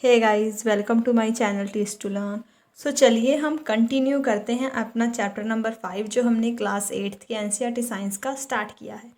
Hey guys, welcome to my channel teach to learn. So चलिए हम continue करते हैं अपना चैप्टर नंबर 5 जो हमने क्लास 8th के एनसीईआरटी साइंस का स्टार्ट किया है।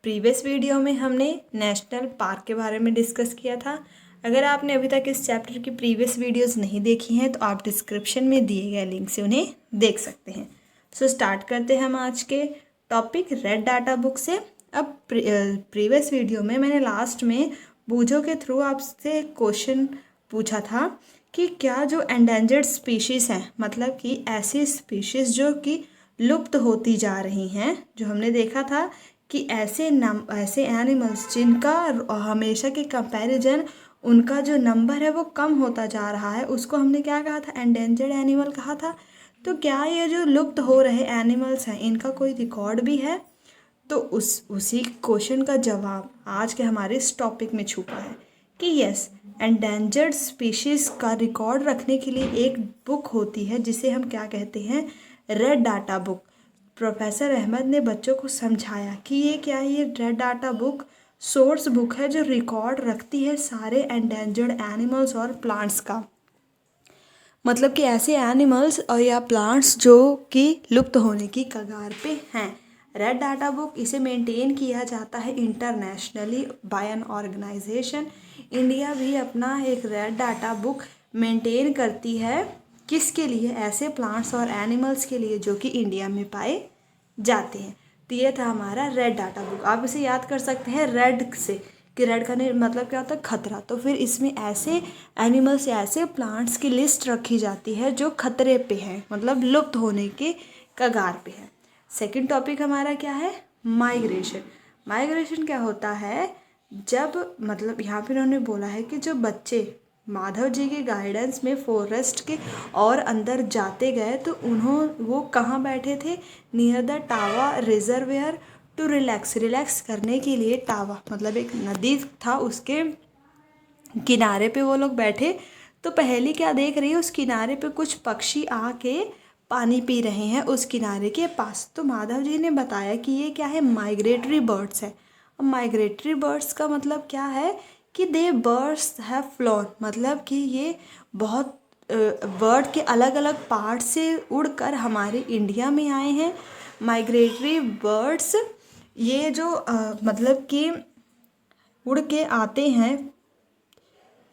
प्रीवियस वीडियो में हमने नेशनल पार्क के बारे में डिस्कस किया था। अगर आपने अभी तक इस चैप्टर की प्रीवियस वीडियोस नहीं देखी हैं तो आप डिस्क्रिप्शन में दिए गए लिंक से उन्हें देख सकते हैं। सो स्टार्ट करते हैं हम आज के टॉपिक रेड डाटा बुक से। अब प्रीवियस वीडियो में मैंने लास्ट में बूझों के थ्रू आपसे क्वेश्चन पूछा था कि क्या जो एंडेंजर्ड स्पीशीज़ हैं, मतलब कि ऐसी स्पीशीज़ जो कि लुप्त होती जा रही हैं, जो हमने देखा था कि ऐसे एनिमल्स जिनका हमेशा के कंपैरिजन उनका जो नंबर है वो कम होता जा रहा है, उसको हमने क्या कहा था? एंडेंजर्ड एनिमल कहा था। तो क्या ये जो लुप्त हो रहे एनिमल्स हैं इनका कोई रिकॉर्ड भी है? तो उसी क्वेश्चन का जवाब आज के हमारे इस टॉपिक में छुपा है कि यस, एंडेंजर्ड स्पीशीज़ का रिकॉर्ड रखने के लिए एक बुक होती है जिसे हम क्या कहते हैं? Red data book. Professor Ahmad ने बच्चों को समझाया कि ये क्या है। ये red data book source book है जो रिकॉर्ड रखती है सारे एंडेंजर्ड एनिमल्स और प्लांट्स का, मतलब कि ऐसे एनिमल्स और या प्लांट्स जो कि लुप्त होने की कगार पे हैं। रेड डाटा बुक इसे मेंटेन किया जाता है internationally by an organization. India भी अपना एक रेड डाटा बुक मेंटेन करती है। किसके लिए? ऐसे प्लांट्स और एनिमल्स के लिए जो कि इंडिया में पाए जाते हैं। तो ये था हमारा रेड डाटा बुक। आप इसे याद कर सकते हैं रेड से, कि रेड का मतलब क्या होता है? खतरा। तो फिर इसमें ऐसे एनिमल्स या ऐसे प्लांट्स की लिस्ट रखी जाती है जो खतरे पे हैं, मतलब लुप्त होने के कगार पे है। सेकंड टॉपिक हमारा क्या है? माइग्रेशन। माइग्रेशन क्या होता है? जब मतलब यहाँ पे उन्होंने बोला है कि जो बच्चे माधव जी के गाइडेंस में फॉरेस्ट के और अंदर जाते गए तो वो कहाँ बैठे थे? Near the Tawa reservoir to relax करने के लिए। टावा मतलब एक नदी था, उसके किनारे पे वो लोग बैठे। तो पहली क्या देख रही है? उस किनारे पे कुछ पक्षी आके पानी पी रहे हैं उस किनारे के पास। तो माधव जी ने बताया कि ये क्या है? माइग्रेटरी बर्ड्स है। अब माइग्रेटरी बर्ड्स का मतलब क्या है? कि दे बर्ड्स हैव फ्लोन, मतलब कि ये बहुत वर्ल्ड के अलग अलग पार्ट से उड़कर हमारे इंडिया में आए हैं। माइग्रेटरी बर्ड्स ये जो मतलब कि उड़ के आते हैं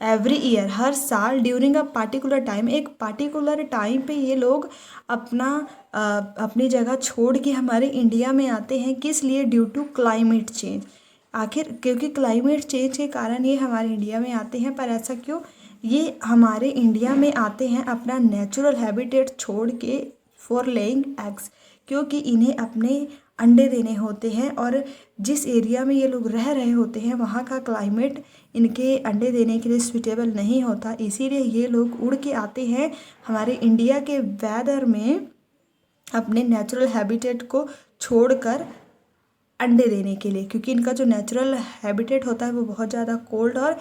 एवरी ईयर, हर साल ड्यूरिंग अ पार्टिकुलर टाइम, एक पार्टिकुलर टाइम पे ये लोग अपनी जगह छोड़ के हमारे इंडिया में आते हैं। किस लिए? Due to climate change. आखिर क्योंकि क्लाइमेट चेंज के कारण ये हमारे इंडिया में आते हैं। पर ऐसा क्यों? ये हमारे इंडिया में आते हैं अपना नेचुरल हैबिटेट छोड़ के फॉर लेइंग एग्स, क्योंकि इन्हें अपने अंडे देने होते हैं और जिस एरिया में ये लोग रह रहे होते हैं वहाँ का क्लाइमेट इनके अंडे देने के लिए सूटेबल नहीं होता। इसीलिए ये लोग उड़ के आते हैं हमारे इंडिया के वेदर में अपने नेचुरल हैबिटेट को छोड़कर अंडे देने के लिए, क्योंकि इनका जो नेचुरल हैबिटेट होता है वो बहुत ज़्यादा कोल्ड और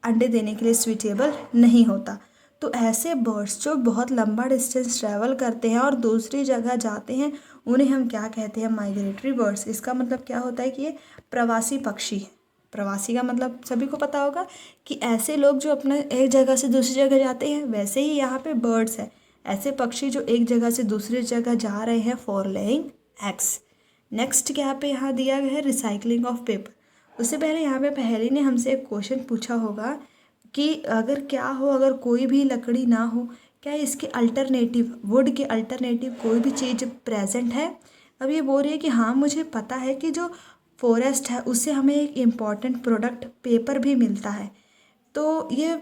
अंडे देने के लिए सूटेबल नहीं होता। तो ऐसे बर्ड्स जो बहुत लंबा डिस्टेंस ट्रैवल करते हैं और दूसरी जगह जाते हैं उन्हें हम क्या कहते हैं? Migratory birds. इसका मतलब क्या होता है कि ये प्रवासी पक्षी है। प्रवासी का मतलब सभी को पता होगा कि ऐसे लोग जो अपना एक जगह से दूसरी जगह जाते हैं, वैसे ही यहाँ पे बर्ड्स है, ऐसे पक्षी जो एक जगह से दूसरी जगह जा रहे हैं फॉर लेइंग एग्स। नेक्स्ट क्या पे यहाँ दिया गया है? Recycling of paper. उससे पहले यहाँ पे पहले ने हमसे एक क्वेश्चन पूछा होगा कि अगर क्या हो, अगर कोई भी लकड़ी ना हो, क्या इसके अल्टरनेटिव, वुड के अल्टरनेटिव कोई भी चीज़ प्रेजेंट है? अब ये बोल रही है कि हाँ मुझे पता है कि जो फॉरेस्ट है उससे हमें एक इम्पॉर्टेंट प्रोडक्ट पेपर भी मिलता है। तो ये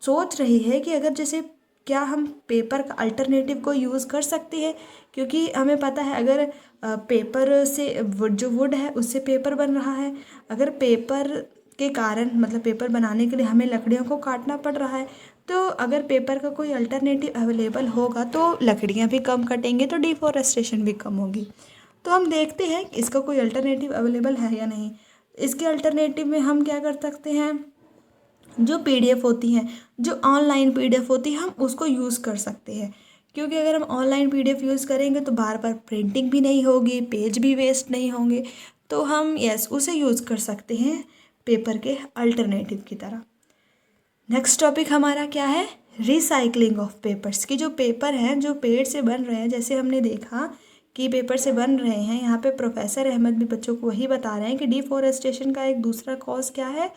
सोच रही है कि अगर जैसे क्या हम पेपर का अल्टरनेटिव को यूज़ कर सकते हैं, क्योंकि हमें पता है अगर पेपर से जो वुड है उससे पेपर बन रहा है, अगर पेपर के कारण मतलब पेपर बनाने के लिए हमें लकड़ियों को काटना पड़ रहा है, तो अगर पेपर का कोई अल्टरनेटिव अवेलेबल होगा तो लकड़ियाँ भी कम कटेंगे, तो डिफॉरेस्टेशन भी कम होगी। तो हम देखते हैं कि इसका कोई अल्टरनेटिव अवेलेबल है या नहीं। इसके अल्टरनेटिव में हम क्या कर सकते हैं? जो पीडीएफ होती हैं, जो ऑनलाइन पीडीएफ होती है, हम उसको यूज़ कर सकते हैं। क्योंकि अगर हम ऑनलाइन पीडीएफ यूज़ करेंगे तो बार बार प्रिंटिंग भी नहीं होगी, पेज भी वेस्ट नहीं होंगे। तो हम उसे यूज़ कर सकते हैं पेपर के अल्टरनेटिव की तरह। नेक्स्ट टॉपिक हमारा क्या है, रिसाइकलिंग ऑफ पेपर्स। की जो पेपर हैं जो पेड़ से बन रहे हैं, जैसे हमने देखा कि पेपर से बन रहे हैं, यहाँ पे प्रोफेसर अहमद भी बच्चों को वही बता रहे हैं कि डिफॉरेस्टेशन का एक दूसरा कॉज क्या है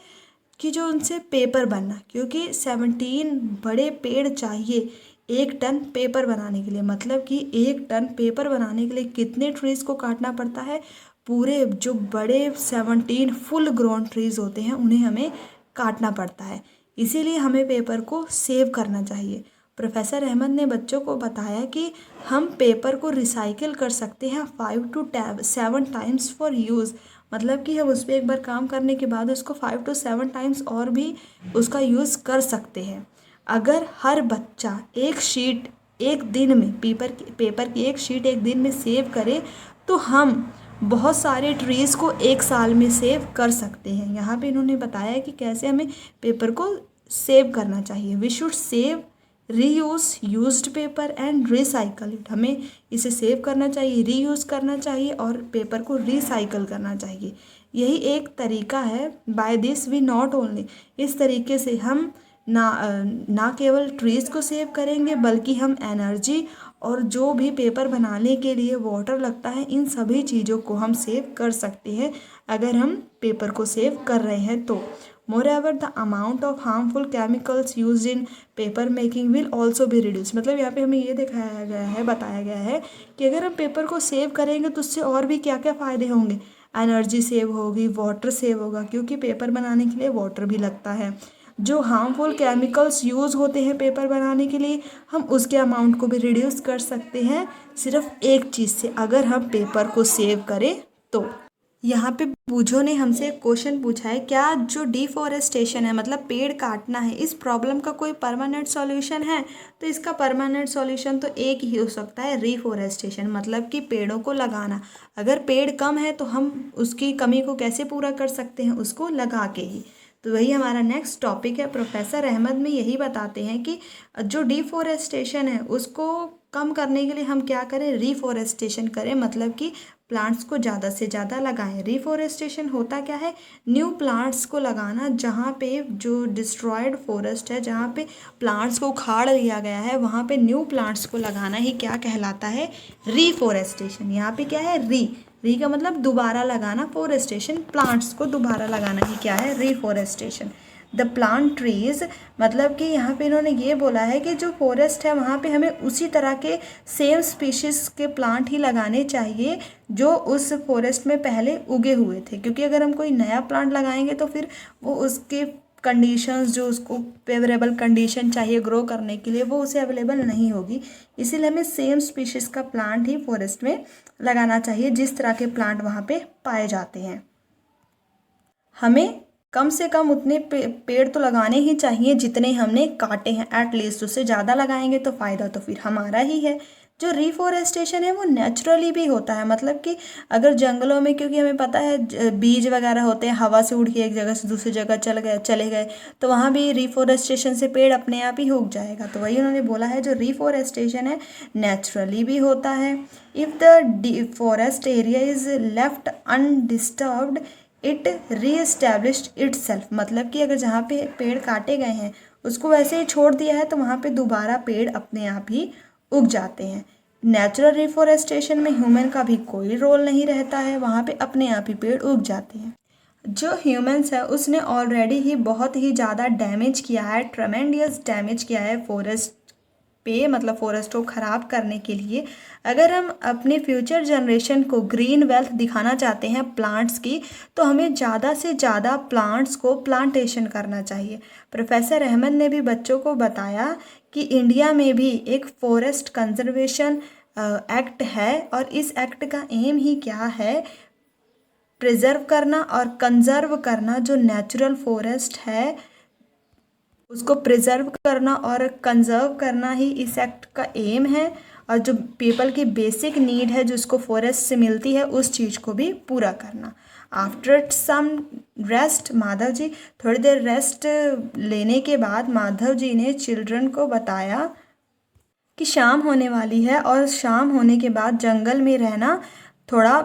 कि जो उनसे पेपर बनना, क्योंकि 17 बड़े पेड़ चाहिए 1 टन पेपर बनाने के लिए। मतलब कि 1 टन पेपर बनाने के लिए कितने ट्रीज़ को काटना पड़ता है, पूरे जो बड़े 17 फुल ग्रोन ट्रीज़ होते हैं उन्हें हमें काटना पड़ता है। इसीलिए हमें पेपर को सेव करना चाहिए। प्रोफेसर अहमद ने बच्चों को बताया कि हम पेपर को रिसाइकिल कर सकते हैं 5 to 7 टाइम्स फॉर यूज़। मतलब कि हम उस पर एक बार काम करने के बाद उसको 5 to 7 टाइम्स और भी उसका यूज़ कर सकते हैं। अगर हर बच्चा एक शीट एक दिन में पेपर की एक शीट एक दिन में सेव करे तो हम बहुत सारे ट्रीज़ को 1 साल में सेव कर सकते हैं। यहाँ पे इन्होंने बताया कि कैसे हमें पेपर को सेव करना चाहिए। We should save, reuse used paper and recycle it. हमें इसे सेव करना चाहिए, रीयूज़ करना चाहिए और पेपर को रिसाइकल करना चाहिए। यही एक तरीका है। By this we not only, इस तरीके से हम ना केवल ट्रीज़ को सेव करेंगे बल्कि हम एनर्जी और जो भी पेपर बनाने के लिए वाटर लगता है, इन सभी चीज़ों को हम सेव कर सकते हैं अगर हम पेपर को सेव कर रहे हैं तो। Moreover the amount of harmful chemicals used in paper making will also be reduce. मतलब यहाँ पे हमें ये दिखाया गया है, बताया गया है कि अगर हम पेपर को सेव करेंगे तो उससे और भी क्या क्या फ़ायदे होंगे। एनर्जी सेव होगी, वाटर सेव होगा, क्योंकि पेपर बनाने के लिए वाटर भी लगता है। जो हार्मफुल केमिकल्स यूज़ होते हैं पेपर बनाने के लिए, हम उसके अमाउंट को भी रिड्यूस कर सकते हैं सिर्फ एक चीज़ से, अगर हम पेपर को सेव करें तो। यहाँ पे बूझो ने हमसे एक क्वेश्चन पूछा है, क्या जो डिफॉरेस्टेशन है मतलब पेड़ काटना है, इस प्रॉब्लम का कोई परमानेंट सॉल्यूशन है? तो इसका परमानेंट सॉल्यूशन तो एक ही हो सकता है, रिफॉरेस्टेशन, मतलब कि पेड़ों को लगाना। अगर पेड़ कम है तो हम उसकी कमी को कैसे पूरा कर सकते हैं, उसको लगा के ही। तो वही हमारा नेक्स्ट टॉपिक है। प्रोफेसर अहमद में यही बताते हैं कि जो डिफॉरेस्टेशन है उसको कम करने के लिए हम क्या करें, रिफॉरेस्टेशन करें, मतलब कि प्लांट्स को ज़्यादा से ज़्यादा लगाएं। रिफॉरेस्टेशन होता क्या है, न्यू प्लांट्स को लगाना, जहाँ पे जो डिस्ट्रॉयड फॉरेस्ट है, जहाँ पे प्लांट्स को उखाड़ लिया गया है, वहाँ पे न्यू प्लांट्स को लगाना ही क्या कहलाता है, रिफॉरेस्टेशन। यहाँ पे क्या है, री का मतलब दोबारा लगाना, फोरेस्टेशन प्लांट्स को दोबारा लगाना ही क्या है, रिफॉरेस्टेशन। द प्लांट ट्रीज, मतलब कि यहाँ पे इन्होंने ये बोला है कि जो फॉरेस्ट है वहाँ पे हमें उसी तरह के सेम स्पीशीज़ के प्लांट ही लगाने चाहिए जो उस फॉरेस्ट में पहले उगे हुए थे, क्योंकि अगर हम कोई नया प्लांट लगाएंगे तो फिर वो उसके कंडीशंस, जो उसको फेवरेबल कंडीशन चाहिए ग्रो करने के लिए, वो उसे अवेलेबल नहीं होगी। इसीलिए हमें सेम स्पीशीज़ का प्लांट ही फॉरेस्ट में लगाना चाहिए जिस तरह के प्लांट वहाँ पे पाए जाते हैं। हमें कम से कम उतने पेड़ तो लगाने ही चाहिए जितने हमने काटे हैं, एटलीस्ट। उससे ज़्यादा लगाएंगे तो फ़ायदा तो फिर हमारा ही है। जो रिफॉरेस्टेशन है वो नेचुरली भी होता है, मतलब कि अगर जंगलों में, क्योंकि हमें पता है बीज वगैरह होते हैं, हवा से उड़ के एक जगह से दूसरी जगह चले गए तो वहाँ भी रिफॉरेस्टेशन से पेड़ अपने आप ही उग जाएगा। तो वही उन्होंने बोला है, जो रिफॉरेस्टेशन है नेचुरली भी होता है। If the forest area is left undisturbed it reestablished itself, मतलब कि अगर जहाँ पे पेड़ काटे गए हैं उसको वैसे ही छोड़ दिया है तो वहाँ पे दोबारा पेड़ अपने आप ही उग जाते हैं। नेचुरल रिफॉरेस्टेशन में ह्यूमन का भी कोई रोल नहीं रहता है, वहाँ पे अपने आप ही पेड़ उग जाते हैं। जो ह्यूमंस है उसने ऑलरेडी ही बहुत ही ज़्यादा डैमेज किया है, ट्रेमेंडियस डैमेज किया है फॉरेस्ट पे, मतलब फॉरेस्ट को ख़राब करने के लिए। अगर हम अपने फ्यूचर जनरेशन को ग्रीन वेल्थ दिखाना चाहते हैं प्लांट्स की, तो हमें ज़्यादा से ज़्यादा प्लांट्स को प्लांटेशन करना चाहिए। प्रोफेसर अहमद ने भी बच्चों को बताया कि इंडिया में भी एक फॉरेस्ट कंजर्वेशन एक्ट है, और इस एक्ट का एम ही क्या है, प्रिजर्व करना और कंजर्व करना। जो नेचुरल फॉरेस्ट है उसको प्रिजर्व करना और कंजर्व करना ही इस एक्ट का एम है, और जो पीपल की बेसिक नीड है जो उसको फॉरेस्ट से मिलती है उस चीज़ को भी पूरा करना। After some rest, Madhav ji थोड़ी देर रेस्ट लेने के बाद माधव जी ने चिल्ड्रन को बताया कि शाम होने वाली है और शाम होने के बाद जंगल में रहना थोड़ा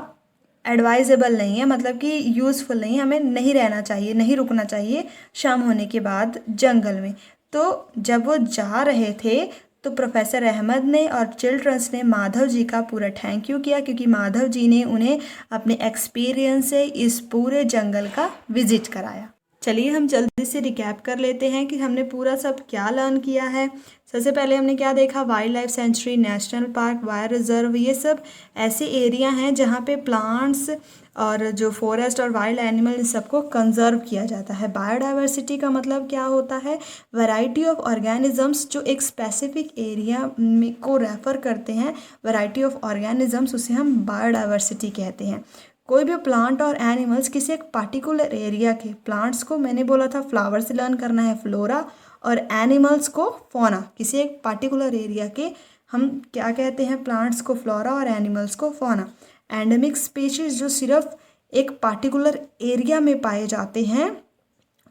एडवाइजेबल नहीं है, मतलब कि यूज़फुल नहीं है, हमें नहीं रहना चाहिए, नहीं रुकना चाहिए शाम होने के बाद जंगल में। तो जब वो जा रहे थे तो प्रोफेसर अहमद ने और चिल्ड्रंस ने माधव जी का पूरा थैंक यू किया, क्योंकि माधव जी ने उन्हें अपने एक्सपीरियंस से इस पूरे जंगल का विजिट कराया। चलिए हम जल्दी से रिकैप कर लेते हैं कि हमने पूरा सब क्या लर्न किया है। सबसे पहले हमने क्या देखा, wild life sanctuary, national park, wire reserve, ये सब ऐसे एरिया हैं जहाँ पे प्लांट्स और जो फॉरेस्ट और वाइल्ड एनिमल इन सबको कंजर्व किया जाता है। बायोडाइवर्सिटी का मतलब क्या होता है, वैरायटी ऑफ ऑर्गेनिजम्स जो एक स्पेसिफिक एरिया में को रेफर करते हैं, वैरायटी ऑफ ऑर्गेनिजम्स, उसे हम बायोडाइवर्सिटी कहते हैं। कोई भी प्लांट और एनिमल्स किसी एक पार्टिकुलर एरिया के, प्लांट्स को मैंने बोला था फ्लावर से लर्न करना है फ्लोरा, और एनिमल्स को फौना, किसी एक पार्टिकुलर एरिया के हम क्या कहते हैं, प्लांट्स को फ्लोरा और एनिमल्स को फौना। एंडेमिक स्पीशीज जो सिर्फ एक पार्टिकुलर एरिया में पाए जाते हैं,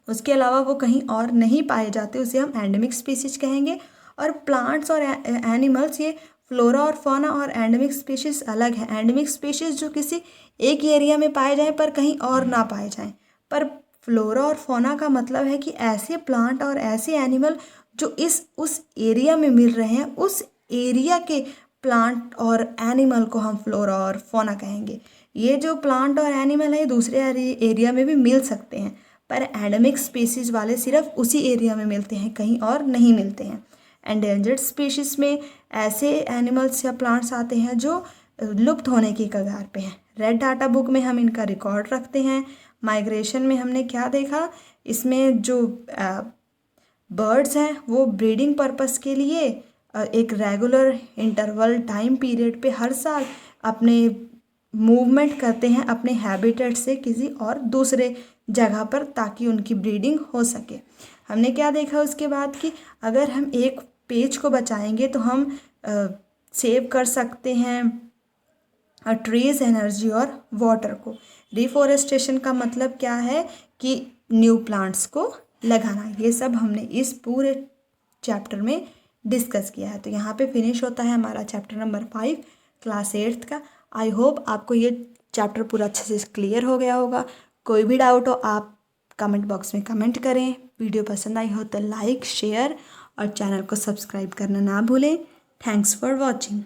उसके अलावा वो कहीं और नहीं पाए जाते, उसे हम एंडेमिक स्पीशीज कहेंगे। और प्लांट्स और एनिमल्स, ये फ्लोरा और फौना और एंडेमिक स्पीशीज अलग है। एंडेमिक स्पीशीज जो किसी एक एरिया में पाए जाएं पर कहीं और ना पाए जाएं। पर फ्लोरा और फौना का मतलब है कि ऐसे प्लांट और ऐसे एनिमल जो उस एरिया में मिल रहे हैं, उस एरिया के प्लांट और एनिमल को हम फ्लोरा और फौना कहेंगे। ये जो प्लांट और एनिमल है दूसरे एरिया में भी मिल सकते हैं, पर एंडेमिक स्पीशीज वाले सिर्फ उसी एरिया में मिलते हैं, कहीं और नहीं मिलते हैं। एंडेंजर्ड स्पीशीज में ऐसे एनिमल्स या प्लांट्स आते हैं जो लुप्त होने की कगार पे हैं। रेड डाटा बुक में हम इनका रिकॉर्ड रखते हैं। माइग्रेशन में हमने क्या देखा, इसमें जो बर्ड्स हैं वो ब्रीडिंग पर्पस के लिए एक रेगुलर इंटरवल टाइम पीरियड पे हर साल अपने मूवमेंट करते हैं अपने हैबिटेट से किसी और दूसरे जगह पर, ताकि उनकी ब्रीडिंग हो सके। हमने क्या देखा उसके बाद कि अगर हम एक पेज को बचाएंगे तो हम सेव कर सकते हैं ट्रीज, एनर्जी और वाटर को। रिफॉरेस्टेशन का मतलब क्या है कि न्यू प्लांट्स को लगाना। ये सब हमने इस पूरे चैप्टर में डिस्कस किया है। तो यहाँ पे फिनिश होता है हमारा चैप्टर नंबर 5 क्लास 8th का। आई होप आपको ये चैप्टर पूरा अच्छे से क्लियर हो गया होगा। कोई भी डाउट हो आप कमेंट बॉक्स में कमेंट करें। वीडियो पसंद आई हो तो लाइक, शेयर और चैनल को सब्सक्राइब करना ना भूलें। Thanks for watching.